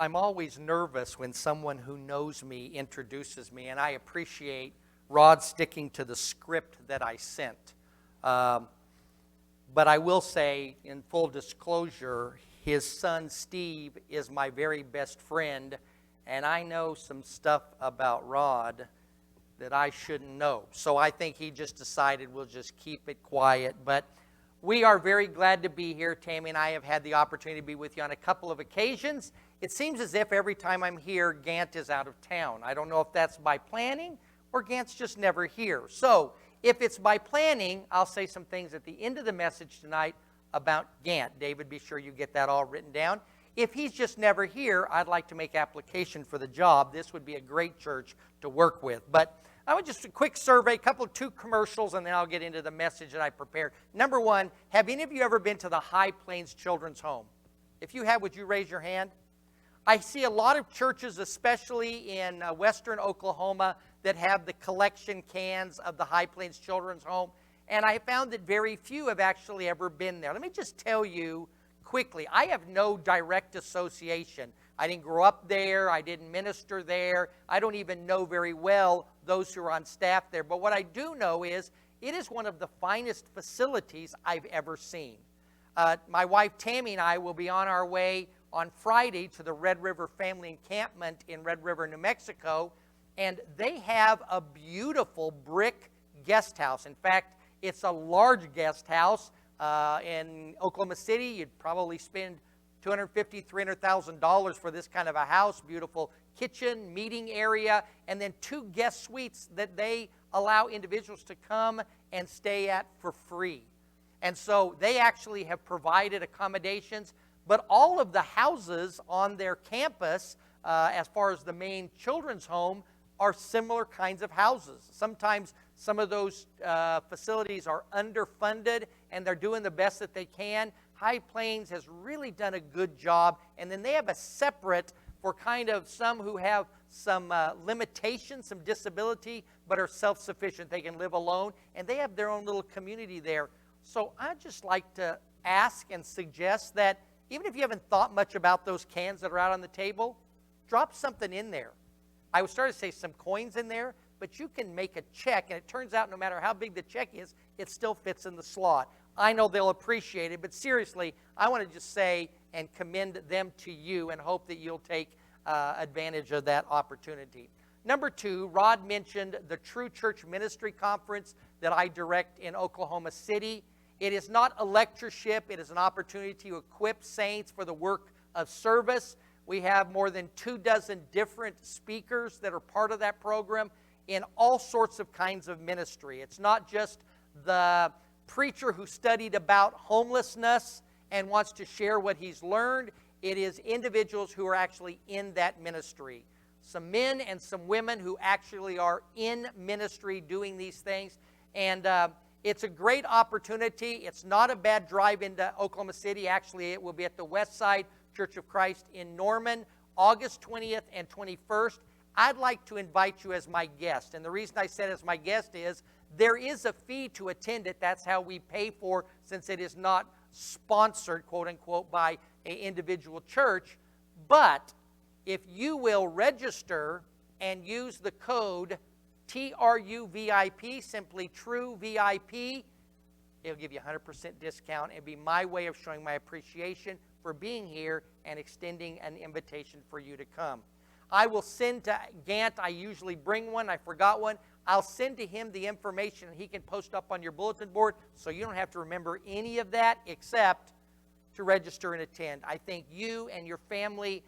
I'm always nervous when someone who knows me introduces me, and I appreciate Rod sticking to the script that I sent. But I will say, in full disclosure, his son Steve is my very best friend, and I know some stuff about Rod that I shouldn't know. So I think he just decided we'll just keep it quiet. But we are very glad to be here. Tammy and I have had the opportunity to be with you on a couple of occasions. It seems as if every time I'm here, Gant is out of town. I don't know if that's by planning or Gant's just never here. So if it's by planning, I'll say some things at the end of the message tonight about Gant. David, be sure you get that all written down. If he's just never here, I'd like to make application for the job. This would be a great church to work with. But I want just a quick survey, two commercials, and then I'll get into the message that I prepared. Number one, have any of you ever been to the High Plains Children's Home? If you have, would you raise your hand? I see a lot of churches, especially in western Oklahoma, that have the collection cans of the High Plains Children's Home, and I found that very few have actually ever been there. Let me just tell you quickly, I have no direct association. I didn't grow up there. I didn't minister there. I don't even know very well those who are on staff there. But what I do know is it is one of the finest facilities I've ever seen. My wife Tammy and I will be on our way on Friday to the Red River Family Encampment in Red River, New Mexico, and they have a beautiful brick guest house. In fact, it's a large guest house. In Oklahoma City, you'd probably spend $250,000, $300,000 for this kind of a house. Beautiful kitchen, meeting area, and then 2 guest suites that they allow individuals to come and stay at for free. And so they actually have provided accommodations, but all of the houses on their campus, as far as the main children's home, are similar kinds of houses. Sometimes some of those facilities are underfunded, and they're doing the best that they can. High Plains has really done a good job, and then they have a separate for kind of some who have some limitations, some disability, but are self-sufficient. They can live alone, and they have their own little community there. So I'd just like to ask and suggest that even if you haven't thought much about those cans that are out on the table, drop something in there. I was starting to say some coins in there, but you can make a check, and it turns out no matter how big the check is, it still fits in the slot. I know they'll appreciate it, but seriously, I want to just say and commend them to you and hope that you'll take advantage of that opportunity. Number 2, Rod mentioned the True Church Ministry Conference that I direct in Oklahoma City. It is not a lectureship. It is an opportunity to equip saints for the work of service. We have more than 24 different speakers that are part of that program in all sorts of kinds of ministry. It's not just the preacher who studied about homelessness and wants to share what he's learned. It is individuals who are actually in that ministry. Some men and some women who actually are in ministry doing these things. And it's a great opportunity. It's not a bad drive into Oklahoma City. Actually, it will be at the Westside Church of Christ in Norman, August 20th and 21st. I'd like to invite you as my guest. And the reason I said as my guest is there is a fee to attend it. That's how we pay for, since it is not sponsored, quote unquote, by an individual church. But if you will register and use the code TRUVIP, simply TRUVIP, it'll give you a 100% discount. It'll be my way of showing my appreciation for being here and extending an invitation for you to come. I will send to Gant. I usually bring one. I forgot one. I'll send to him the information, and he can post up on your bulletin board, so you don't have to remember any of that except to register and attend. I think you and your family,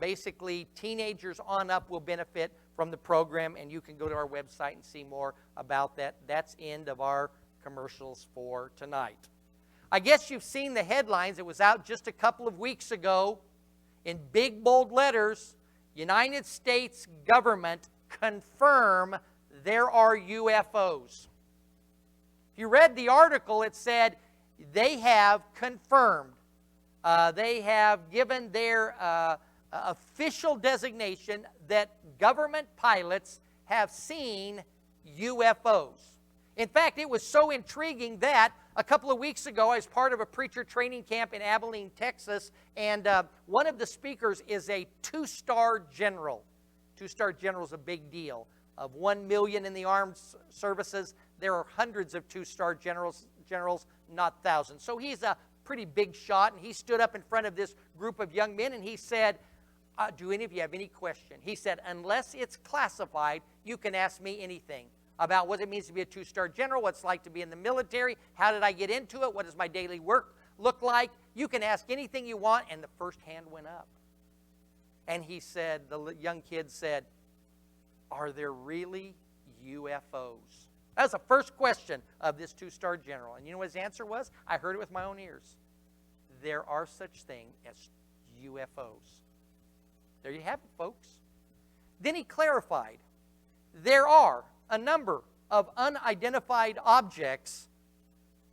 basically teenagers on up, will benefit from the program, and you can go to our website and see more about that. That's end of our commercials for tonight. I guess you've seen the headlines. It was out just a couple of weeks ago in big, bold letters. United States government confirm there are UFOs. If you read the article, it said they have confirmed. They have given their official designation that government pilots have seen UFOs. In fact, it was so intriguing that a couple of weeks ago, I was part of a preacher training camp in Abilene, Texas, and one of the speakers is a two-star general. Two-star general is a big deal. Of 1 million in the armed services, there are hundreds of two-star generals, not thousands. So he's a pretty big shot, and he stood up in front of this group of young men, and he said, do any of you have any question? He said, unless it's classified, you can ask me anything about what it means to be a two-star general, what it's like to be in the military, how did I get into it, what does my daily work look like. You can ask anything you want, and the first hand went up. And he said, the young kid said, are there really UFOs? That was the first question of this two-star general. And you know what his answer was? I heard it with my own ears. There are such things as UFOs. There you have it, folks. Then he clarified, there are a number of unidentified objects,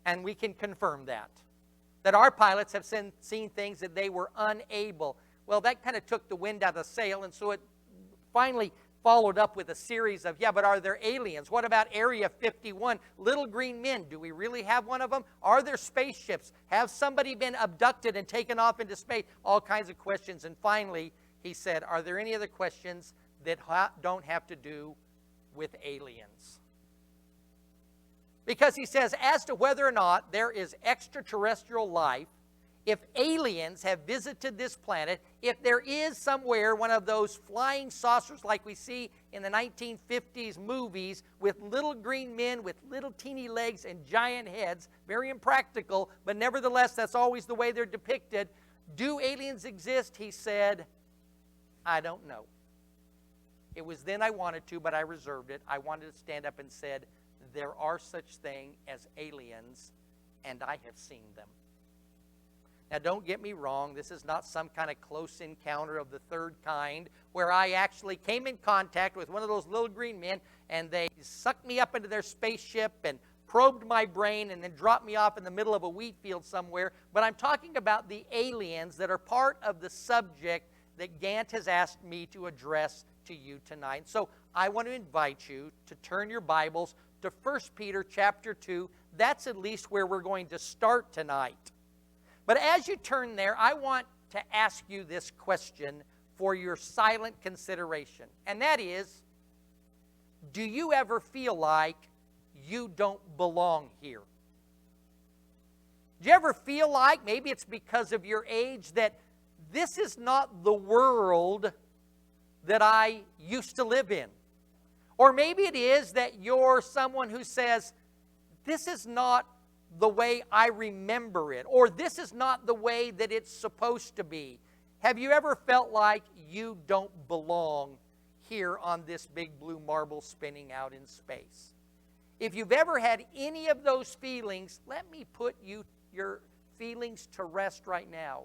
and we can confirm that our pilots have seen things that they were unable. Well, that kind of took the wind out of the sail, and so it finally followed up with a series of, but are there aliens? What about Area 51? Little green men, do we really have one of them? Are there spaceships? Have somebody been abducted and taken off into space? All kinds of questions. And finally, he said, are there any other questions that don't have to do with aliens? Because he says, as to whether or not there is extraterrestrial life, if aliens have visited this planet, if there is somewhere one of those flying saucers like we see in the 1950s movies with little green men with little teeny legs and giant heads, very impractical, but nevertheless that's always the way they're depicted. Do aliens exist? He said, I don't know. It was then I wanted to, but I reserved it. I wanted to stand up and said, there are such things as aliens, and I have seen them. Now, don't get me wrong. This is not some kind of close encounter of the third kind where I actually came in contact with one of those little green men, and they sucked me up into their spaceship and probed my brain and then dropped me off in the middle of a wheat field somewhere. But I'm talking about the aliens that are part of the subject that Gant has asked me to address to you tonight. So I want to invite you to turn your Bibles to 1 Peter chapter 2. That's at least where we're going to start tonight. But as you turn there, I want to ask you this question for your silent consideration. And that is, do you ever feel like you don't belong here? Do you ever feel like, maybe it's because of your age, that this is not the world that I used to live in? Or maybe it is that you're someone who says, this is not the way I remember it, or this is not the way that it's supposed to be. Have you ever felt like you don't belong here on this big blue marble spinning out in space? If you've ever had any of those feelings, let me put your feelings to rest right now.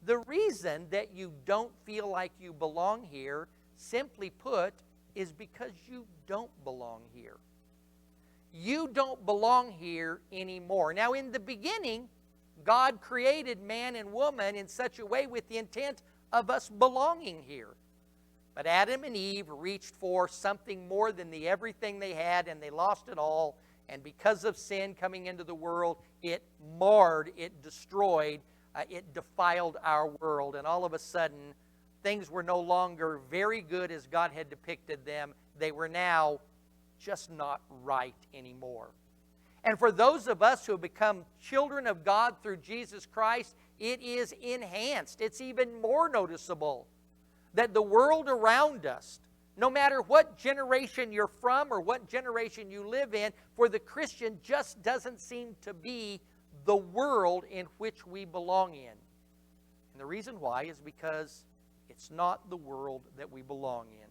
The reason that you don't feel like you belong here, simply put, is because you don't belong here. You don't belong here anymore. Now, in the beginning, God created man and woman in such a way with the intent of us belonging here. But Adam and Eve reached for something more than the everything they had, and they lost it all. And because of sin coming into the world, it marred, it destroyed, it defiled our world. And all of a sudden, things were no longer very good as God had depicted them. They were now just not right anymore. And for those of us who have become children of God through Jesus Christ, it is enhanced. It's even more noticeable that the world around us, no matter what generation you're from or what generation you live in, for the Christian just doesn't seem to be the world in which we belong in. And the reason why is because it's not the world that we belong in.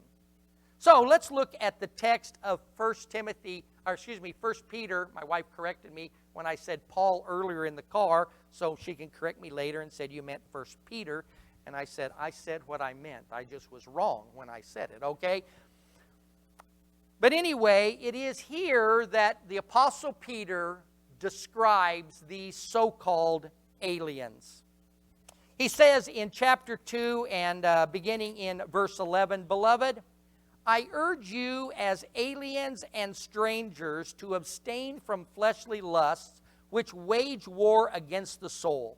So let's look at the text of 1 Peter. My wife corrected me when I said Paul earlier in the car, so she can correct me later and said you meant 1 Peter. And I said what I meant. I just was wrong when I said it, okay? But anyway, it is here that the Apostle Peter describes these so-called aliens. He says in chapter 2 and beginning in verse 11, Beloved, I urge you as aliens and strangers to abstain from fleshly lusts which wage war against the soul.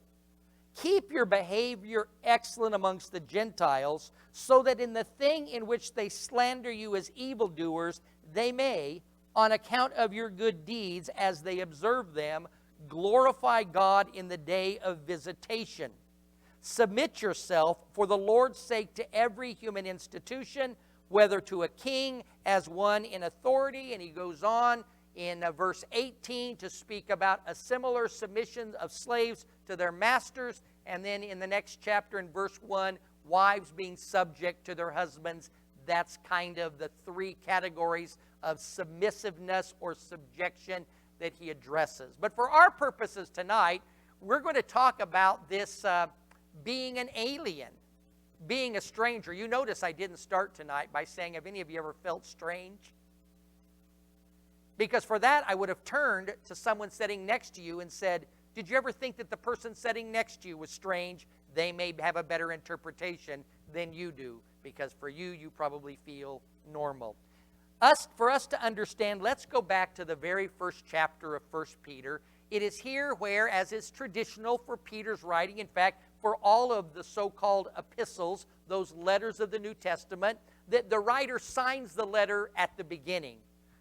Keep your behavior excellent amongst the Gentiles, so that in the thing in which they slander you as evildoers, they may, on account of your good deeds as they observe them, glorify God in the day of visitation. Submit yourself for the Lord's sake to every human institution, whether to a king as one in authority, and he goes on in verse 18 to speak about a similar submission of slaves to their masters, and then in the next chapter in verse 1, wives being subject to their husbands. That's kind of the three categories of submissiveness or subjection that he addresses. But for our purposes tonight, we're going to talk about this being an alien, being a stranger. You notice I didn't start tonight by saying, have any of you ever felt strange? Because for that, I would have turned to someone sitting next to you and said, did you ever think that the person sitting next to you was strange? They may have a better interpretation than you do, because for you, you probably feel normal. For us to understand, let's go back to the very first chapter of 1 Peter. It is here where, as is traditional for Peter's writing, in fact, for all of the so-called epistles, those letters of the New Testament, that the writer signs the letter at the beginning,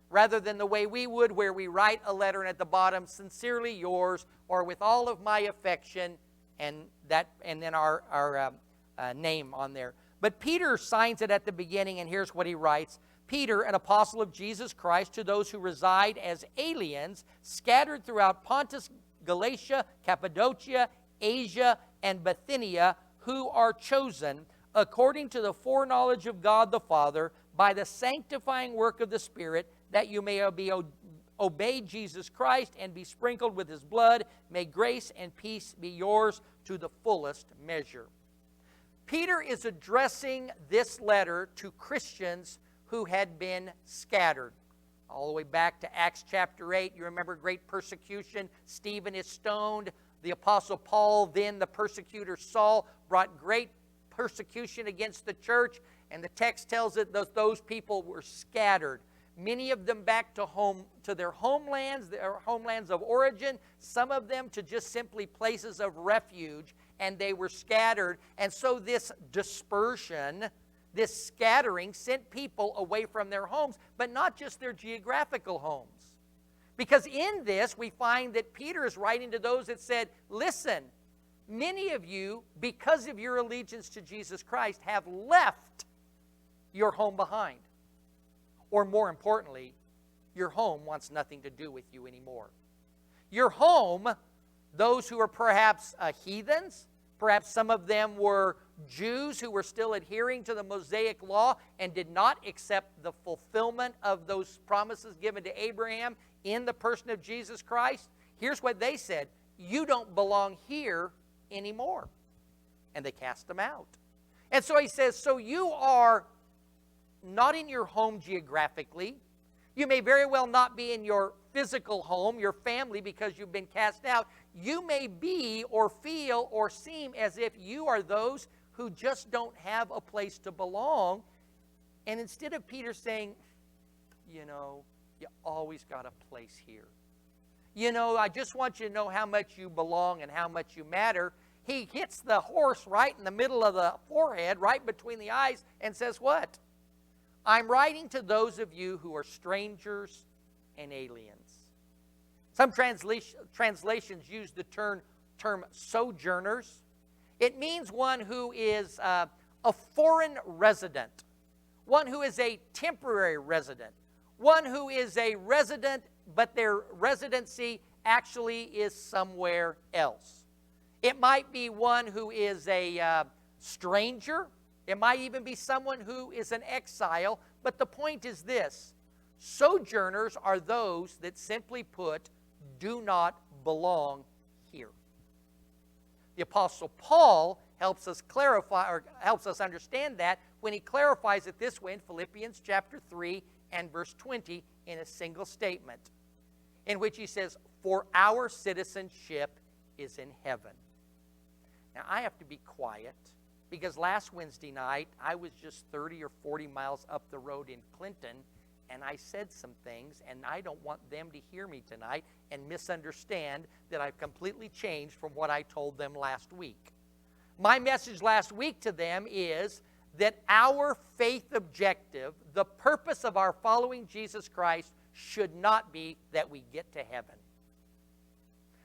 rather than the way we would, where we write a letter and at the bottom, sincerely yours, or with all of my affection, and then our name on there. But Peter signs it at the beginning, and here's what he writes. Peter, an apostle of Jesus Christ, to those who reside as aliens, scattered throughout Pontus, Galatia, Cappadocia, Asia, and Bithynia, who are chosen, according to the foreknowledge of God the Father, by the sanctifying work of the Spirit, that you may obey Jesus Christ and be sprinkled with his blood. May grace and peace be yours to the fullest measure. Peter is addressing this letter to Christians who had been scattered. All the way back to Acts chapter 8, you remember great persecution. Stephen is stoned. The Apostle Paul, then the persecutor Saul, brought great persecution against the church. And the text tells it that those people were scattered. Many of them back to their homelands of origin. Some of them to just simply places of refuge. And they were scattered. And so this dispersion, this scattering, sent people away from their homes, but not just their geographical homes. Because in this, we find that Peter is writing to those that said, listen, many of you, because of your allegiance to Jesus Christ, have left your home behind. Or more importantly, your home wants nothing to do with you anymore. Your home, those who are perhaps heathens, perhaps some of them were Jews who were still adhering to the Mosaic law and did not accept the fulfillment of those promises given to Abraham in the person of Jesus Christ. Here's what they said: you don't belong here anymore. And they cast them out. And so he says, so you are not in your home geographically. You may very well not be in your physical home, your family, because you've been cast out. You may be or feel or seem as if you are those who just don't have a place to belong. And instead of Peter saying, you always got a place here. I just want you to know how much you belong and how much you matter. He hits the horse right in the middle of the forehead, right between the eyes, and says what? I'm writing to those of you who are strangers and aliens. Some translations use the term sojourners. It means one who is a foreign resident, one who is a temporary resident, one who is a resident, but their residency actually is somewhere else. It might be one who is a stranger. It might even be someone who is an exile. But the point is this: sojourners are those that, simply put, do not belong here. The Apostle Paul helps us clarify, or helps us understand that, when he clarifies it this way in Philippians chapter 3 and verse 20 in a single statement, in which he says, for our citizenship is in heaven. Now, I have to be quiet Because last Wednesday night, I was just 30 or 40 miles up the road in Clinton, and I said some things, and I don't want them to hear me tonight and misunderstand that I've completely changed from what I told them last week. My message last week to them is that our faith objective, the purpose of our following Jesus Christ, should not be that we get to heaven.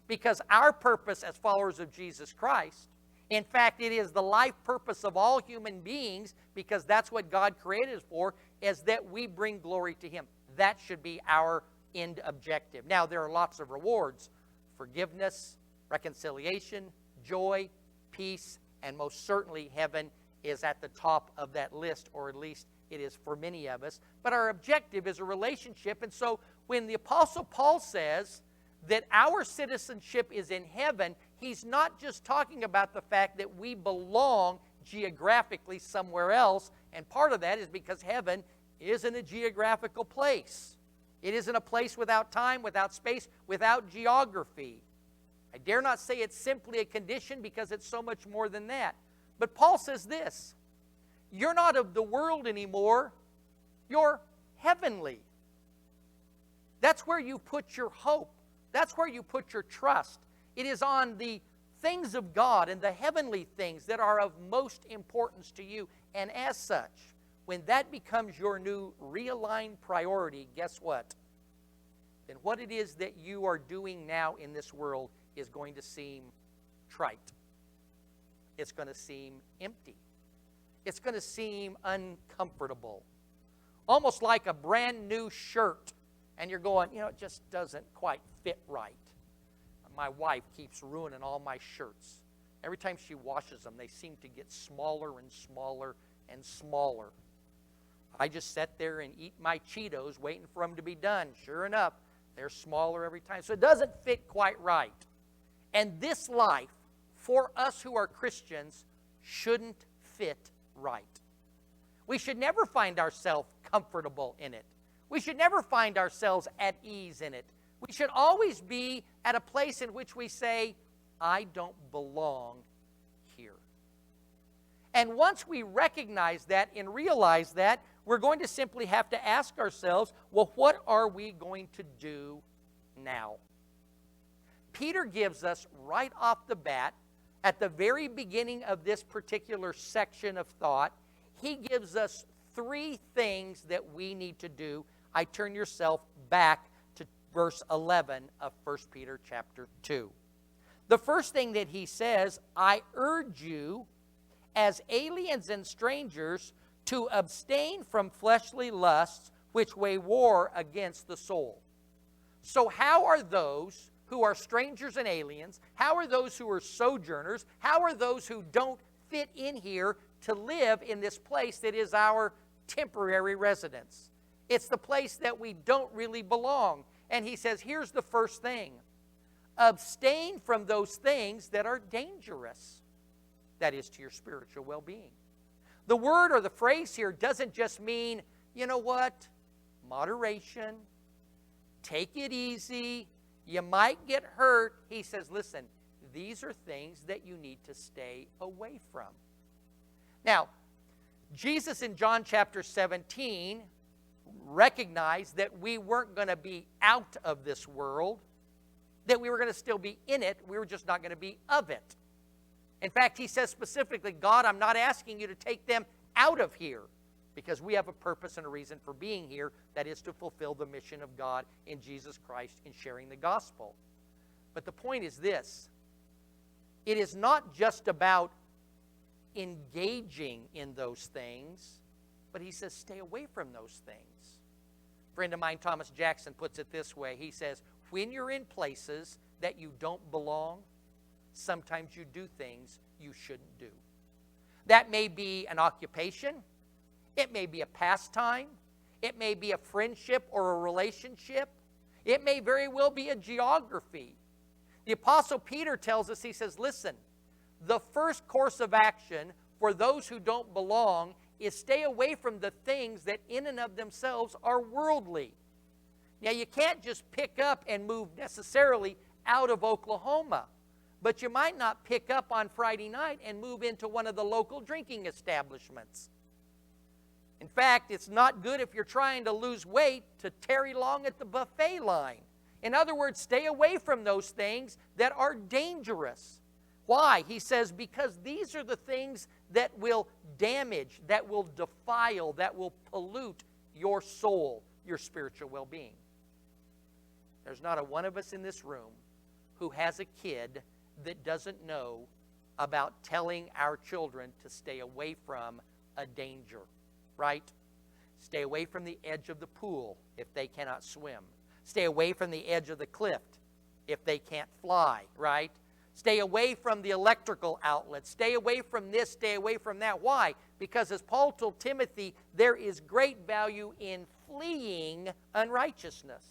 Because our purpose as followers of Jesus Christ, in fact, it is the life purpose of all human beings, because that's what God created us for, is that we bring glory to Him. That should be our end objective. Now, there are lots of rewards: forgiveness, reconciliation, joy, peace, and most certainly heaven is at the top of that list, or at least it is for many of us. But our objective is a relationship, and so when the Apostle Paul says that our citizenship is in heaven, he's not just talking about the fact that we belong geographically somewhere else, and part of that is because heaven isn't a geographical place. It isn't a place without time, without space, without geography. I dare not say it's simply a condition, because it's so much more than that. But Paul says this: you're not of the world anymore, you're heavenly. That's where you put your hope. That's where you put your trust. It is on the things of God and the heavenly things that are of most importance to you. And as such, when that becomes your new realigned priority, guess what? Then what it is that you are doing now in this world is going to seem trite. It's going to seem empty. It's going to seem uncomfortable. Almost like a brand new shirt. And you're going, it just doesn't quite fit right. My wife keeps ruining all my shirts. Every time she washes them, they seem to get smaller and smaller and smaller. I just sit there and eat my Cheetos waiting for them to be done. Sure enough, they're smaller every time. So it doesn't fit quite right. And this life, for us who are Christians, shouldn't fit right. We should never find ourselves comfortable in it. We should never find ourselves at ease in it. We should always be at a place in which we say, I don't belong here. And once we recognize that and realize that, we're going to simply have to ask ourselves, well, what are we going to do now? Peter gives us right off the bat, at the very beginning of this particular section of thought, he gives us 3 things that we need to do. I turn yourself back to verse 11 of 1 Peter chapter 2. The first thing that he says, I urge you as aliens and strangers to abstain from fleshly lusts which wage war against the soul. So how are those who are strangers and aliens, how are those who are sojourners, how are those who don't fit in here to live in this place that is our temporary residence? It's the place that we don't really belong. And he says, here's the first thing. Abstain from those things that are dangerous. That is, to your spiritual well-being. The word or the phrase here doesn't just mean, moderation, take it easy, you might get hurt. He says, listen, these are things that you need to stay away from. Now, Jesus in John chapter 17 recognized that we weren't going to be out of this world, that we were going to still be in it, we were just not going to be of it. In fact, he says specifically, God, I'm not asking you to take them out of here, because we have a purpose and a reason for being here, that is to fulfill the mission of God in Jesus Christ in sharing the gospel. But the point is this: it is not just about engaging in those things, but he says stay away from those things. A friend of mine, Thomas Jackson, puts it this way. He says, when you're in places that you don't belong, sometimes you do things you shouldn't do. That may be an occupation. It may be a pastime. It may be a friendship or a relationship. It may very well be a geography. The Apostle Peter tells us, he says, listen, the first course of action for those who don't belong is stay away from the things that in and of themselves are worldly. Now, you can't just pick up and move necessarily out of Oklahoma, but you might not pick up on Friday night and move into one of the local drinking establishments. In fact, it's not good if you're trying to lose weight to tarry long at the buffet line. In other words, stay away from those things that are dangerous. Why? He says, because these are the things that will damage, that will defile, that will pollute your soul, your spiritual well-being. There's not a one of us in this room who has a kid that doesn't know about telling our children to stay away from a danger, right? Stay away from the edge of the pool if they cannot swim. Stay away from the edge of the cliff if they can't fly, right? Stay away from the electrical outlets. Stay away from this, stay away from that. Why? Because as Paul told Timothy, there is great value in fleeing unrighteousness.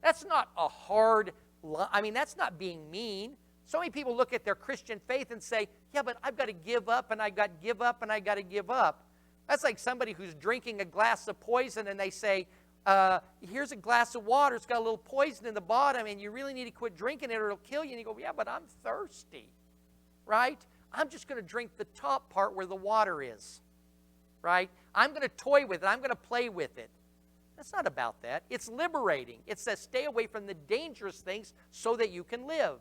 That's not a hard, that's not being mean. So many people look at their Christian faith and say, yeah, but I've got to give up, and I've got to give up, and I've got to give up. That's like somebody who's drinking a glass of poison, and they say, here's a glass of water, it's got a little poison in the bottom, and you really need to quit drinking it or it'll kill you. And you go, yeah, but I'm thirsty, right? I'm just going to drink the top part where the water is, right? I'm going to toy with it. I'm going to play with it. That's not about that. It's liberating. It says stay away from the dangerous things so that you can live.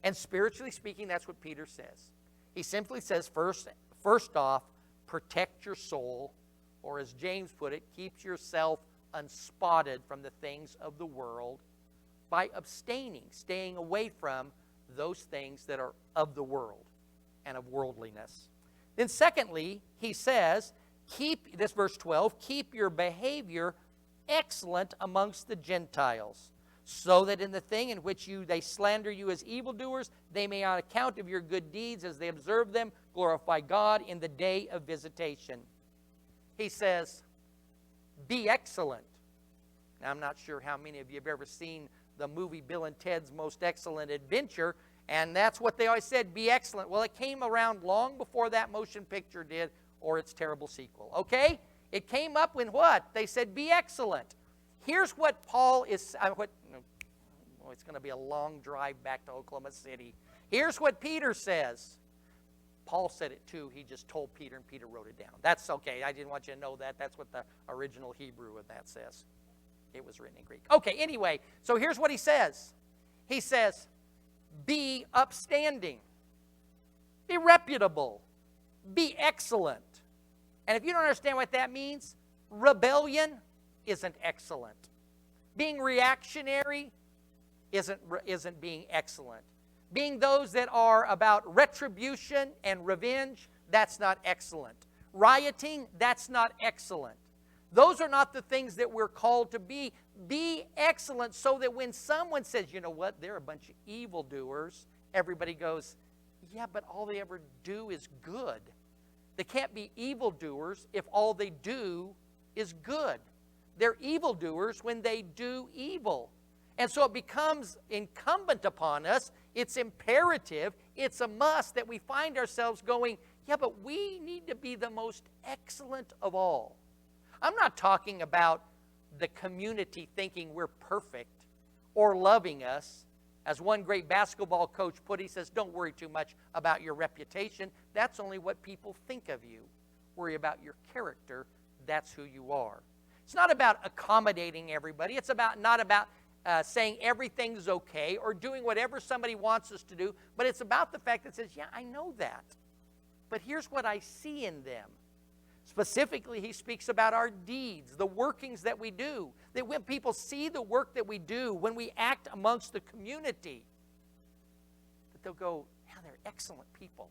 And spiritually speaking, that's what Peter says. He simply says, first off, protect your soul, or as James put it, keep yourself unspotted from the things of the world by abstaining, staying away from those things that are of the world and of worldliness. Then secondly, he says, this verse 12, keep your behavior excellent amongst the Gentiles, so that in the thing in which they slander you as evildoers, they may on account of your good deeds as they observe them, glorify God in the day of visitation. He says, be excellent. Now, I'm not sure how many of you have ever seen the movie Bill and Ted's Most Excellent Adventure, and that's what they always said, be excellent. Well, it came around long before that motion picture did, or its terrible sequel, okay? It came up when what? They said, be excellent. Here's what Paul is, it's going to be a long drive back to Oklahoma City. Here's what Peter says. Paul said it too. He just told Peter, and Peter wrote it down. That's okay. I didn't want you to know that. That's what the original Hebrew of that says. It was written in Greek. Okay, anyway, so here's what he says. He says, be upstanding, be reputable, be excellent. And if you don't understand what that means, rebellion isn't excellent. Being reactionary isn't being excellent. Being those that are about retribution and revenge, that's not excellent. Rioting, that's not excellent. Those are not the things that we're called to be. Be excellent so that when someone says, you know what, they're a bunch of evildoers, everybody goes, yeah, but all they ever do is good. They can't be evildoers if all they do is good. They're evildoers when they do evil. And so it becomes incumbent upon us, it's imperative, it's a must that we find ourselves going, yeah, but we need to be the most excellent of all. I'm not talking about the community thinking we're perfect or loving us. As one great basketball coach put it, he says, don't worry too much about your reputation. That's only what people think of you. Worry about your character. That's who you are. It's not about accommodating everybody. It's not about saying everything's okay or doing whatever somebody wants us to do, but it's about the fact that says, yeah, I know that, but here's what I see in them. Specifically, he speaks about our deeds, the workings that we do, that when people see the work that we do, when we act amongst the community, that they'll go, yeah, they're excellent people.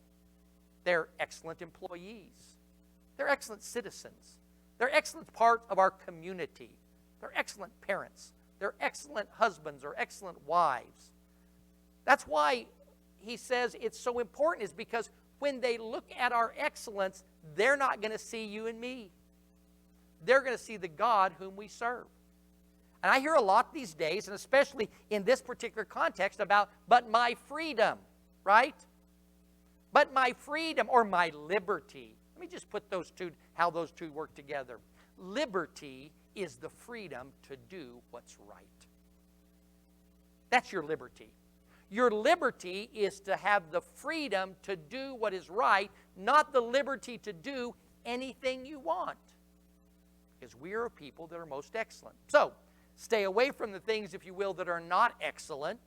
They're excellent employees. They're excellent citizens. They're excellent part of our community. They're excellent parents. They're excellent husbands or excellent wives. That's why he says it's so important, is because when they look at our excellence, they're not going to see you and me. They're going to see the God whom we serve. And I hear a lot these days, and especially in this particular context, about, but my freedom, right? But my freedom or my liberty. Let me just put those two, how those two work together. Liberty is the freedom to do what's right. That's your liberty. Your liberty is to have the freedom to do what is right, not the liberty to do anything you want. Because we are a people that are most excellent. So, stay away from the things, if you will, that are not excellent,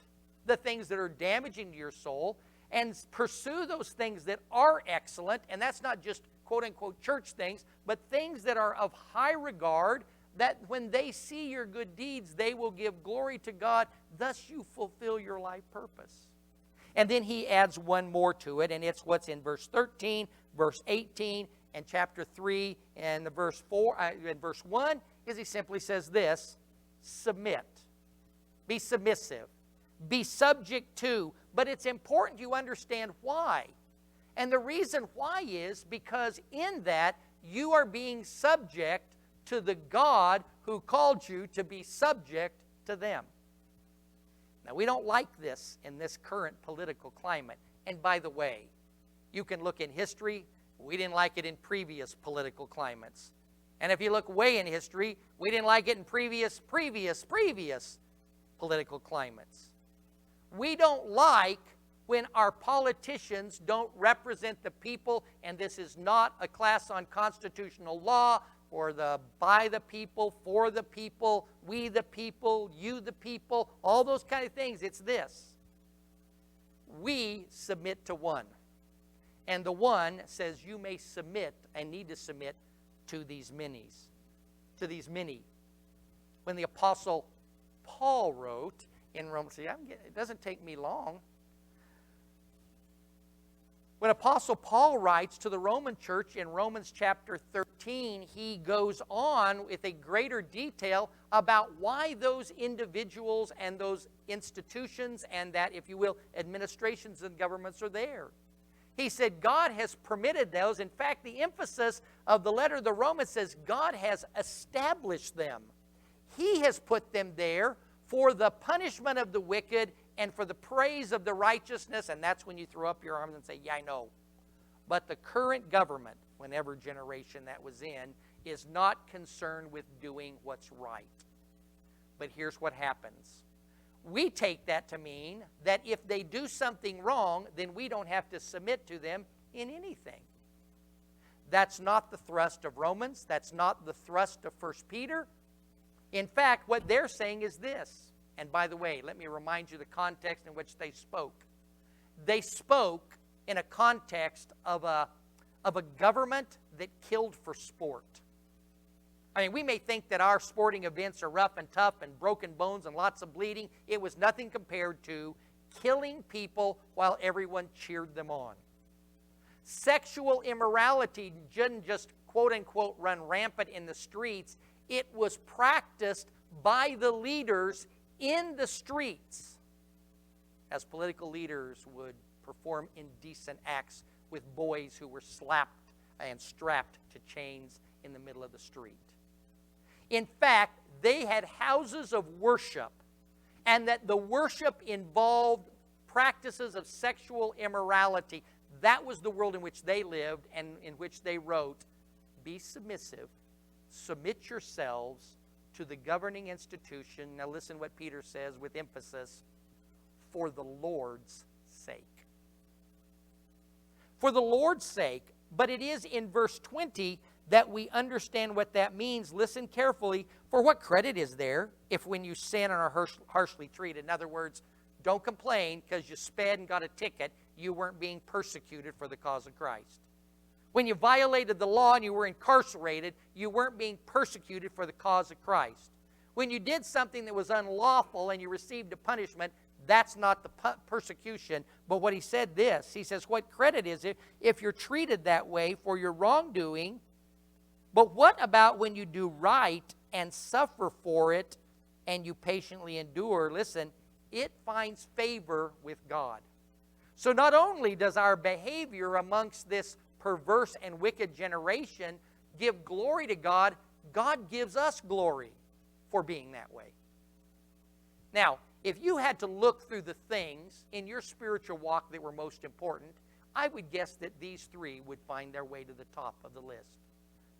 the things that are damaging to your soul, and pursue those things that are excellent, and that's not just quote-unquote church things, but things that are of high regard, that when they see your good deeds, they will give glory to God, thus you fulfill your life purpose. And then he adds one more to it, and it's what's in verse 13, verse 18, and chapter 3, and the verse 4, and verse 1, is he simply says this: submit. Be submissive. Be subject to. But it's important you understand why. And the reason why is because in that you are being subject to the God who called you to be subject to them. Now, we don't like this in this current political climate. And by the way, you can look in history. We didn't like it in previous political climates. And if you look way in history, we didn't like it in previous political climates. We don't like when our politicians don't represent the people, and this is not a class on constitutional law or the by the people, for the people, we the people, you the people, all those kind of things. It's this: we submit to one. And the one says you may submit and need to submit to these many. When the Apostle Paul wrote in Romans, it doesn't take me long. When Apostle Paul writes to the Roman church in Romans chapter 13, he goes on with a greater detail about why those individuals and those institutions and that, if you will, administrations and governments are there. He said God has permitted those. In fact, the emphasis of the letter of the Romans says God has established them. He has put them there for the punishment of the wicked and for the praise of the righteousness. And that's when you throw up your arms and say, yeah, I know. But the current government, whenever generation that was in, is not concerned with doing what's right. But here's what happens. We take that to mean that if they do something wrong, then we don't have to submit to them in anything. That's not the thrust of Romans. That's not the thrust of 1 Peter. In fact, what they're saying is this. And by the way, let me remind you the context in which they spoke. They spoke in a context of a government that killed for sport. I mean, we may think that our sporting events are rough and tough and broken bones and lots of bleeding. It was nothing compared to killing people while everyone cheered them on. Sexual immorality didn't just quote-unquote run rampant in the streets. It was practiced by the leaders in the streets as political leaders would perform indecent acts with boys who were slapped and strapped to chains in the middle of the street. In fact, they had houses of worship, and that the worship involved practices of sexual immorality. That was the world in which they lived and in which they wrote, be submissive, submit yourselves to the governing institution. Now listen what Peter says with emphasis, for the Lord's sake. For the Lord's sake, but it is in verse 20 that we understand what that means. Listen carefully. For what credit is there if when you sin and are harshly treated? In other words, don't complain because you sped and got a ticket. You weren't being persecuted for the cause of Christ. When you violated the law and you were incarcerated, you weren't being persecuted for the cause of Christ. When you did something that was unlawful and you received a punishment, that's not the persecution. But what he said this, he says, what credit is it if you're treated that way for your wrongdoing? But what about when you do right and suffer for it and you patiently endure? Listen, it finds favor with God. So not only does our behavior amongst this perverse and wicked generation give glory to God, God gives us glory for being that way. Now, if you had to look through the things in your spiritual walk that were most important, I would guess that these three would find their way to the top of the list.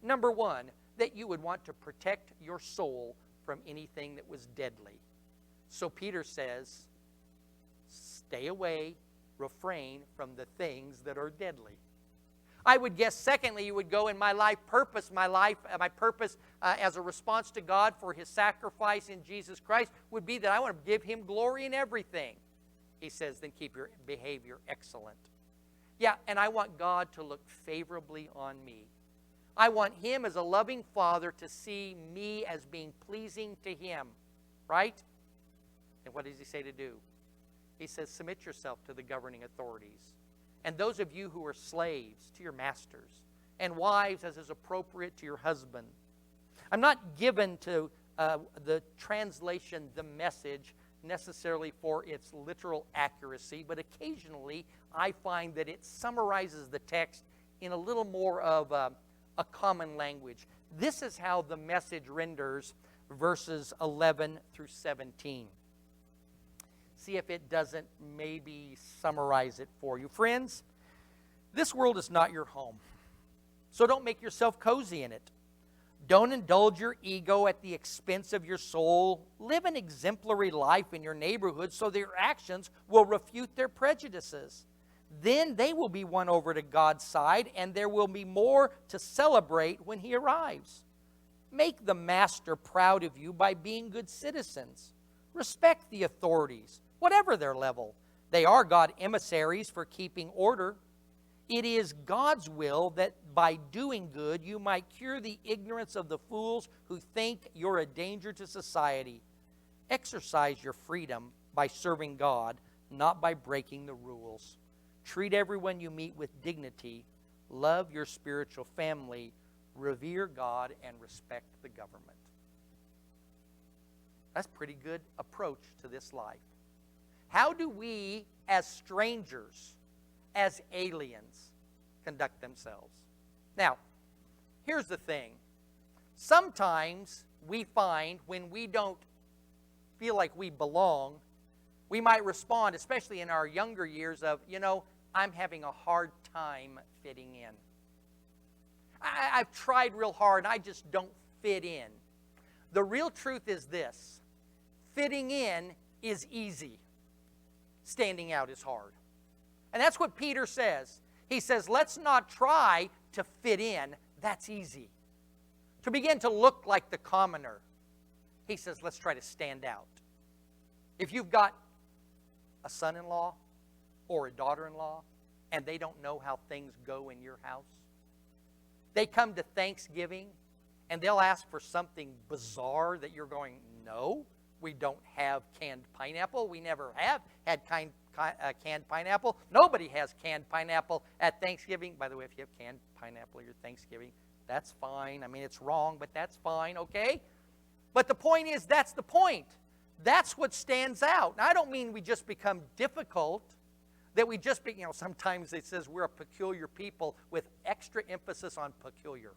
Number one, that you would want to protect your soul from anything that was deadly. So Peter says, stay away, refrain from the things that are deadly. I would guess, secondly, you would go in my purpose as a response to God for his sacrifice in Jesus Christ would be that I want to give him glory in everything. He says, then keep your behavior excellent. Yeah, and I want God to look favorably on me. I want him as a loving father to see me as being pleasing to him, right? And what does he say to do? He says, submit yourself to the governing authorities. And those of you who are slaves, to your masters. And wives, as is appropriate, to your husband. I'm not given to the translation, the Message, necessarily for its literal accuracy, but occasionally I find that it summarizes the text in a little more of a common language. This is how the Message renders verses 11 through 17. See if it doesn't maybe summarize it for you. Friends, this world is not your home, so don't make yourself cozy in it. Don't indulge your ego at the expense of your soul. Live an exemplary life in your neighborhood so that your actions will refute their prejudices. Then they will be won over to God's side, and there will be more to celebrate when he arrives. Make the master proud of you by being good citizens. Respect the authorities, whatever their level. They are God's emissaries for keeping order. It is God's will that by doing good you might cure the ignorance of the fools who think you're a danger to society. Exercise your freedom by serving God, not by breaking the rules. Treat everyone you meet with dignity. Love your spiritual family. Revere God and respect the government. That's a pretty good approach to this life. How do we, as strangers, as aliens, conduct themselves? Now, here's the thing. Sometimes we find when we don't feel like we belong, we might respond, especially in our younger years, of, I'm having a hard time fitting in. I've tried real hard and I just don't fit in. The real truth is this. Fitting in is easy. Standing out is hard. And that's what Peter says. He says, let's not try to fit in. That's easy. To begin to look like the commoner. He says, let's try to stand out. If you've got a son-in-law or a daughter-in-law and they don't know how things go in your house, they come to Thanksgiving and they'll ask for something bizarre that you're going, no, we don't have canned pineapple. We never have had canned pineapple. Nobody has canned pineapple at Thanksgiving. By the way, if you have canned pineapple at your Thanksgiving, that's fine. I mean, it's wrong, but that's fine, okay? But the point is, that's the point. That's what stands out. Now, I don't mean we just become difficult, that we just be, sometimes it says we're a peculiar people with extra emphasis on peculiar,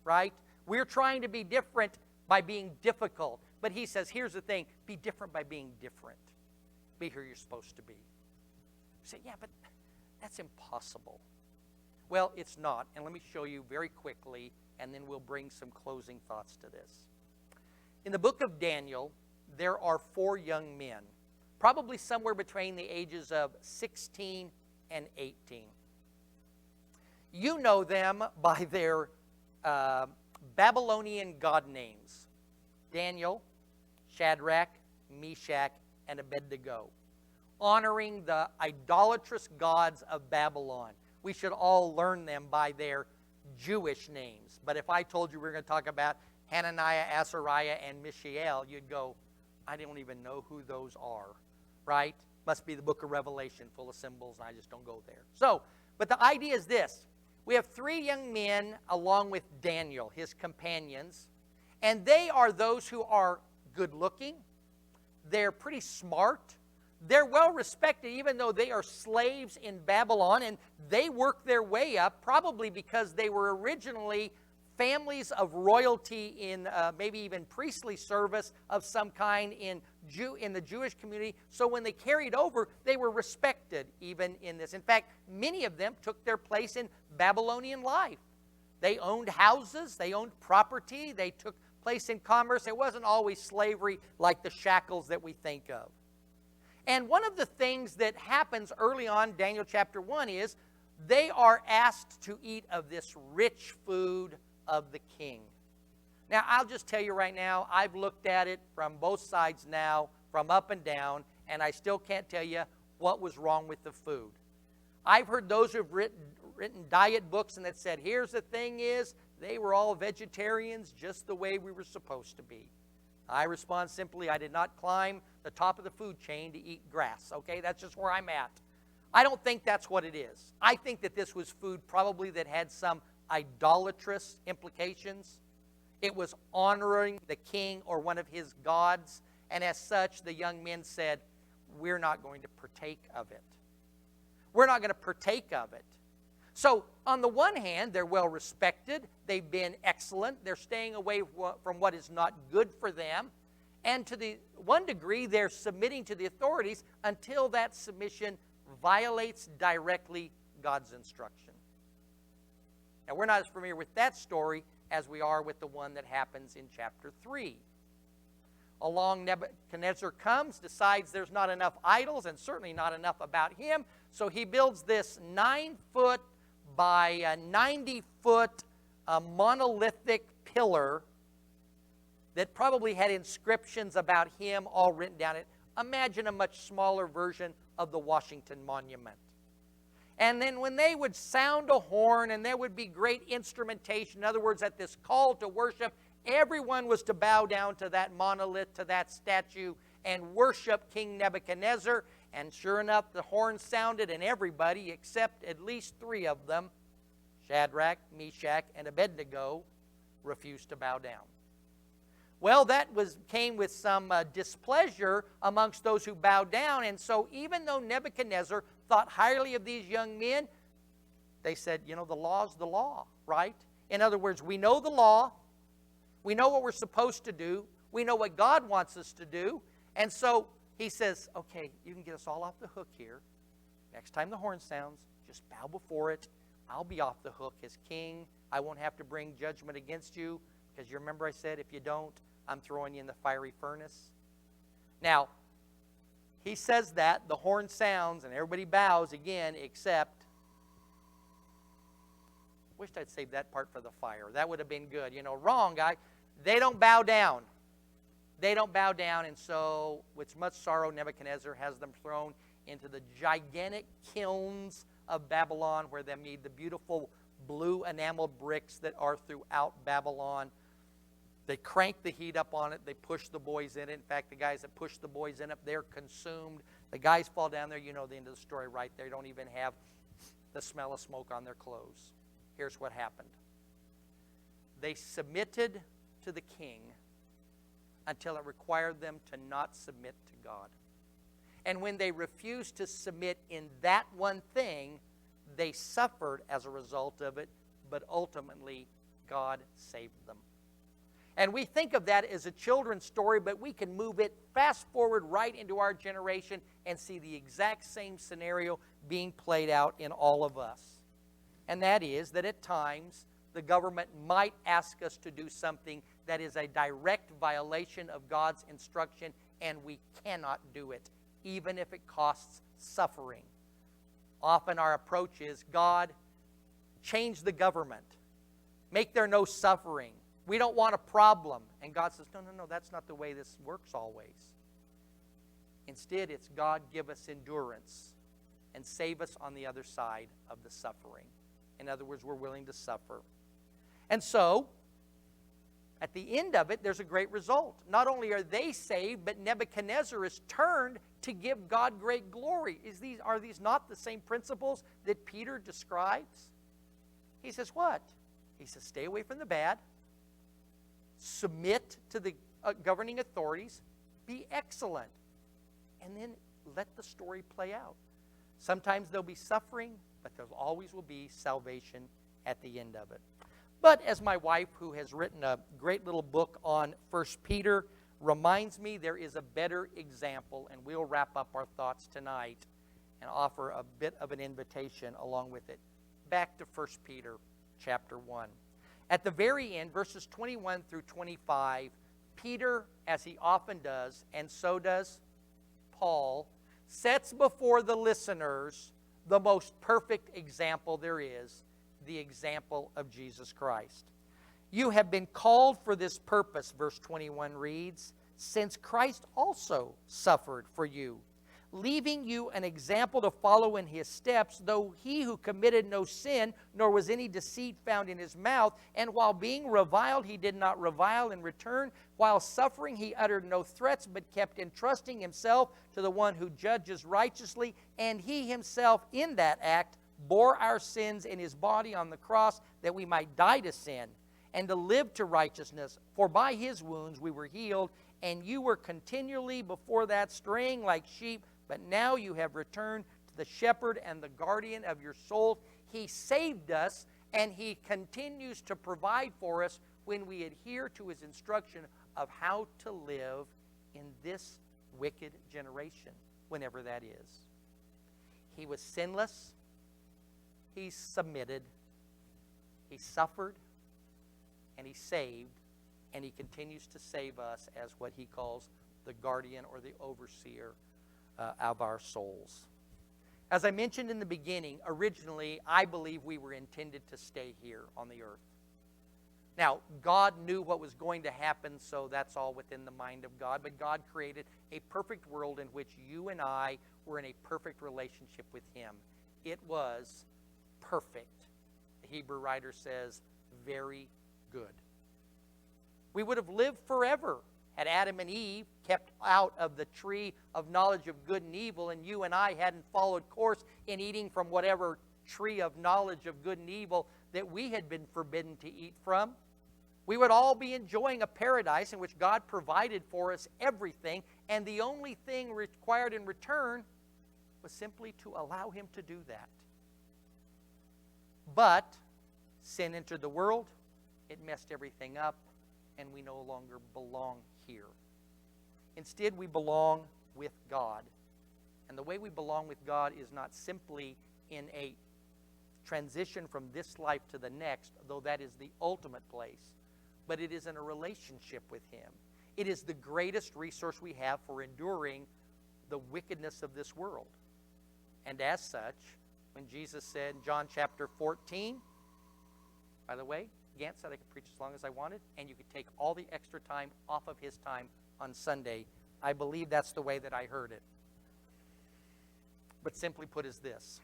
right? We're trying to be different by being difficult. But he says, here's the thing, be different by being different. Be who you're supposed to be. You say, yeah, but that's impossible. Well, it's not. And let me show you very quickly, and then we'll bring some closing thoughts to this. In the book of Daniel, there are 4 young men, probably somewhere between the ages of 16 and 18. You know them by their Babylonian god names. Daniel, Shadrach, Meshach, and Abednego, honoring the idolatrous gods of Babylon. We should all learn them by their Jewish names. But if I told you we were going to talk about Hananiah, Azariah, and Mishael, you'd go, I don't even know who those are, right? Must be the book of Revelation full of symbols, and I just don't go there. So, but the idea is this. We have 3 young men along with Daniel, his companions, and they are those who are good-looking. They're pretty smart. They're well-respected, even though they are slaves in Babylon, and they work their way up, probably because they were originally families of royalty in maybe even priestly service of some kind in the Jewish community. So when they carried over, they were respected even in this. In fact, many of them took their place in Babylonian life. They owned houses, they owned property, they took place in commerce. It wasn't always slavery like the shackles that we think of. And one of the things that happens early on, Daniel chapter 1, is they are asked to eat of this rich food of the king. Now, I'll just tell you right now, I've looked at it from both sides now, from up and down, and I still can't tell you what was wrong with the food. I've heard those who've written diet books and that said, here's the thing is, they were all vegetarians just the way we were supposed to be. I respond simply, I did not climb the top of the food chain to eat grass, okay? That's just where I'm at. I don't think that's what it is. I think that this was food probably that had some idolatrous implications. It was honoring the king or one of his gods, and as such, the young men said, we're not going to partake of it. We're not going to partake of it. So, on the one hand, they're well respected. They've been excellent. They're staying away from what is not good for them. And to the one degree, they're submitting to the authorities until that submission violates directly God's instruction. Now, we're not as familiar with that story as we are with the one that happens in chapter 3. Along Nebuchadnezzar comes, decides there's not enough idols and certainly not enough about him, so he builds this 9-foot by 90-foot monolithic pillar that probably had inscriptions about him all written down. Imagine a much smaller version of the Washington Monument. And then when they would sound a horn and there would be great instrumentation, in other words, at this call to worship, everyone was to bow down to that monolith, to that statue, and worship King Nebuchadnezzar. And sure enough, the horn sounded, and everybody, except at least 3 of them, Shadrach, Meshach, and Abednego, refused to bow down. Well, that came with some displeasure amongst those who bowed down. And so even though Nebuchadnezzar thought highly of these young men, they said, you know, the law's the law, right? In other words, we know the law. We know what we're supposed to do. We know what God wants us to do. And so he says, okay, you can get us all off the hook here. Next time the horn sounds, just bow before it. I'll be off the hook as king. I won't have to bring judgment against you, because you remember I said, if you don't, I'm throwing you in the fiery furnace. Now, he says that, the horn sounds, and everybody bows again, except, wished I'd saved that part for the fire. That would have been good. You know, wrong, guy. They don't bow down. They don't bow down, and so, with much sorrow, Nebuchadnezzar has them thrown into the gigantic kilns of Babylon, where they made the beautiful blue enameled bricks that are throughout Babylon. They crank the heat up on it. They push the boys in it. In fact, the guys that push the boys in it, they're consumed. The guys fall down there. You know the end of the story right there. They don't even have the smell of smoke on their clothes. Here's what happened. They submitted to the king until it required them to not submit to God. And when they refused to submit in that one thing, they suffered as a result of it, but ultimately God saved them. And we think of that as a children's story, but we can move it fast forward right into our generation and see the exact same scenario being played out in all of us. And that is that at times the government might ask us to do something that is a direct violation of God's instruction, and we cannot do it, even if it costs suffering. Often our approach is, God, change the government. Make there no suffering. We don't want a problem. And God says, no, that's not the way this works always. Instead, it's God, give us endurance and save us on the other side of the suffering. In other words, we're willing to suffer. And so, at the end of it, there's a great result. Not only are they saved, but Nebuchadnezzar is turned to give God great glory. Are these not the same principles that Peter describes? He says, what? He says, stay away from the bad. Submit to the governing authorities. Be excellent. And then let the story play out. Sometimes there'll be suffering, but there always will be salvation at the end of it. But as my wife, who has written a great little book on 1 Peter, reminds me, there is a better example, and we'll wrap up our thoughts tonight and offer a bit of an invitation along with it. Back to 1 Peter chapter 1. At the very end, verses 21 through 25, Peter, as he often does, and so does Paul, sets before the listeners the most perfect example there is, the example of Jesus Christ. You have been called for this purpose, verse 21 reads, since Christ also suffered for you, leaving you an example to follow in his steps, though he who committed no sin, nor was any deceit found in his mouth, and while being reviled, he did not revile in return. While suffering, he uttered no threats, but kept entrusting himself to the one who judges righteously, and he himself in that act bore our sins in his body on the cross, that we might die to sin and to live to righteousness. For by his wounds we were healed, and you were continually before that straying like sheep, but now you have returned to the shepherd and the guardian of your souls. He saved us, and he continues to provide for us when we adhere to his instruction of how to live in this wicked generation, whenever that is. He was sinless. He submitted. He suffered. And he saved. And he continues to save us as what he calls the guardian or the overseer of our souls. As I mentioned in the beginning, originally, I believe we were intended to stay here on the earth. Now, God knew what was going to happen, so that's all within the mind of God. But God created a perfect world in which you and I were in a perfect relationship with him. It was perfect. The Hebrew writer says, very good. We would have lived forever had Adam and Eve kept out of the tree of knowledge of good and evil, and you and I hadn't followed course in eating from whatever tree of knowledge of good and evil that we had been forbidden to eat from. We would all be enjoying a paradise in which God provided for us everything, and the only thing required in return was simply to allow him to do that. But sin entered the world, it messed everything up, and we no longer belong here. Instead, we belong with God. And the way we belong with God is not simply in a transition from this life to the next, though that is the ultimate place, but it is in a relationship with him. It is the greatest resource we have for enduring the wickedness of this world. And as such, when Jesus said in John chapter 14, by the way, Gant said I could preach as long as I wanted, and you could take all the extra time off of his time on Sunday. I believe that's the way that I heard it. But simply put is this.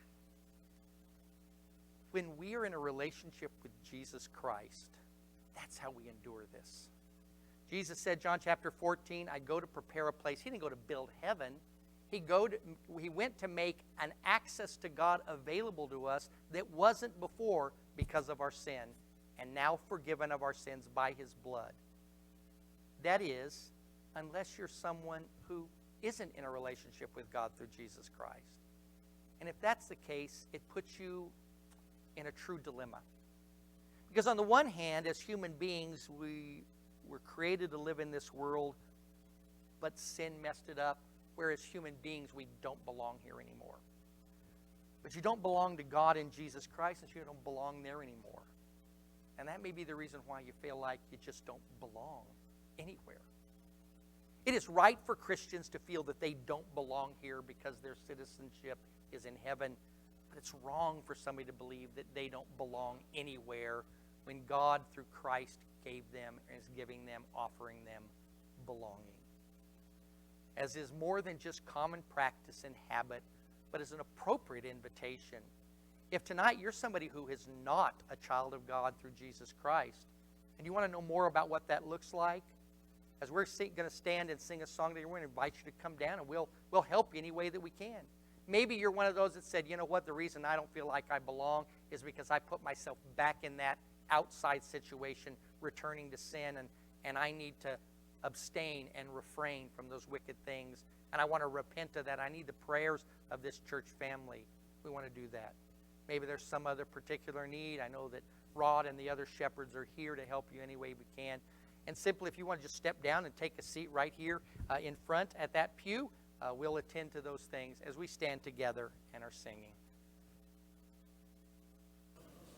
When we are in a relationship with Jesus Christ, that's how we endure this. Jesus said, John chapter 14, I go to prepare a place. He didn't go to build heaven. He went to make an access to God available to us that wasn't before because of our sin, and now forgiven of our sins by his blood. That is, unless you're someone who isn't in a relationship with God through Jesus Christ. And if that's the case, it puts you in a true dilemma. Because on the one hand, as human beings, we were created to live in this world, but sin messed it up, whereas human beings, we don't belong here anymore. But you don't belong to God in Jesus Christ, and you don't belong there anymore. And that may be the reason why you feel like you just don't belong anywhere. It is right for Christians to feel that they don't belong here because their citizenship is in heaven. But it's wrong for somebody to believe that they don't belong anywhere when God, through Christ, gave them and is giving them, offering them belonging. As is more than just common practice and habit, but is an appropriate invitation. If tonight you're somebody who is not a child of God through Jesus Christ, and you want to know more about what that looks like, as we're going to stand and sing a song today, we're going to invite you to come down, and we'll help you any way that we can. Maybe you're one of those that said, you know what, the reason I don't feel like I belong is because I put myself back in that outside situation, returning to sin, and I need to abstain and refrain from those wicked things. And I want to repent of that. I need the prayers of this church family. We want to do that. Maybe there's some other particular need. I know that Rod and the other shepherds are here to help you any way we can. And simply, if you want to just step down and take a seat right here in front at that pew, we'll attend to those things as we stand together and are singing.